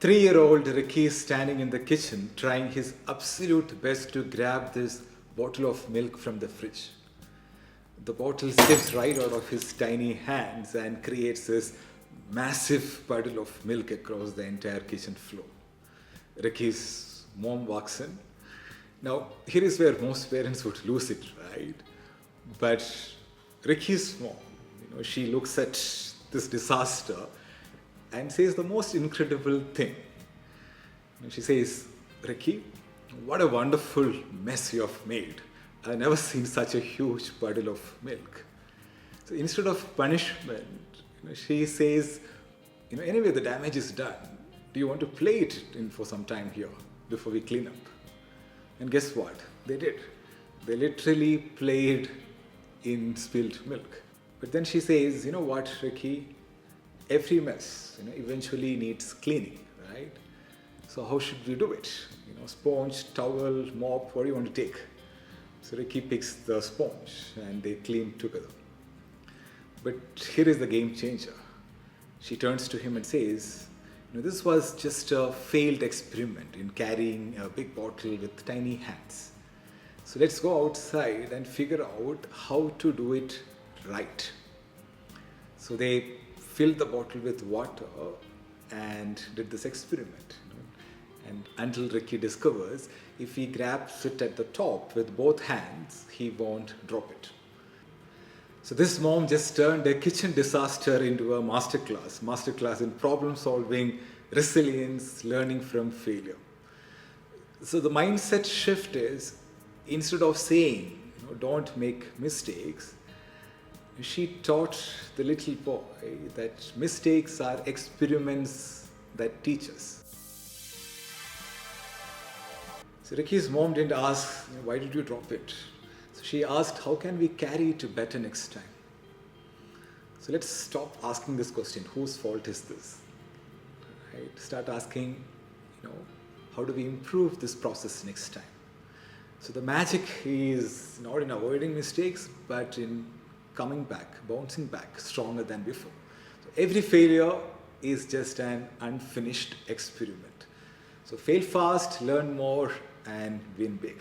3-year-old Ricky is standing in the kitchen trying his absolute best to grab this bottle of milk from the fridge. The bottle slips right out of his tiny hands and creates this massive puddle of milk across the entire kitchen floor. Ricky's mom walks in. Now, here is where most parents would lose it, right? But Ricky's mom, she looks at this disaster and says the most incredible thing. She says, "Ricky, what a wonderful mess you have made. I've never seen such a huge puddle of milk." So instead of punishment, she says, "Anyway, the damage is done. Do you want to play it in for some time here before we clean up?" And guess what? They did. They literally played in spilled milk. But then she says, "You know what, Ricky? Every mess, eventually needs cleaning, right? So how should we do it? Sponge, towel, mop, what do you want to take?" So Ricky picks the sponge and they clean together. But here is the game changer. She turns to him and says, "This was just a failed experiment in carrying a big bottle with tiny hands. So let's go outside and figure out how to do it right." So they filled the bottle with water and did this experiment. And until Ricky discovers if he grabs it at the top with both hands, he won't drop it. So this mom just turned a kitchen disaster into a masterclass in problem solving, resilience, learning from failure. So the mindset shift is, instead of saying, "Don't make mistakes," she taught the little boy that mistakes are experiments that teach us. So Ricky's mom didn't ask, "Why did you drop it?" So she asked, "How can we carry it better next time?" So let's stop asking this question, whose fault is this? Right? Start asking, how do we improve this process next time? So the magic is not in avoiding mistakes, but in coming back, bouncing back stronger than before. So every failure is just an unfinished experiment. So fail fast, learn more, and win big.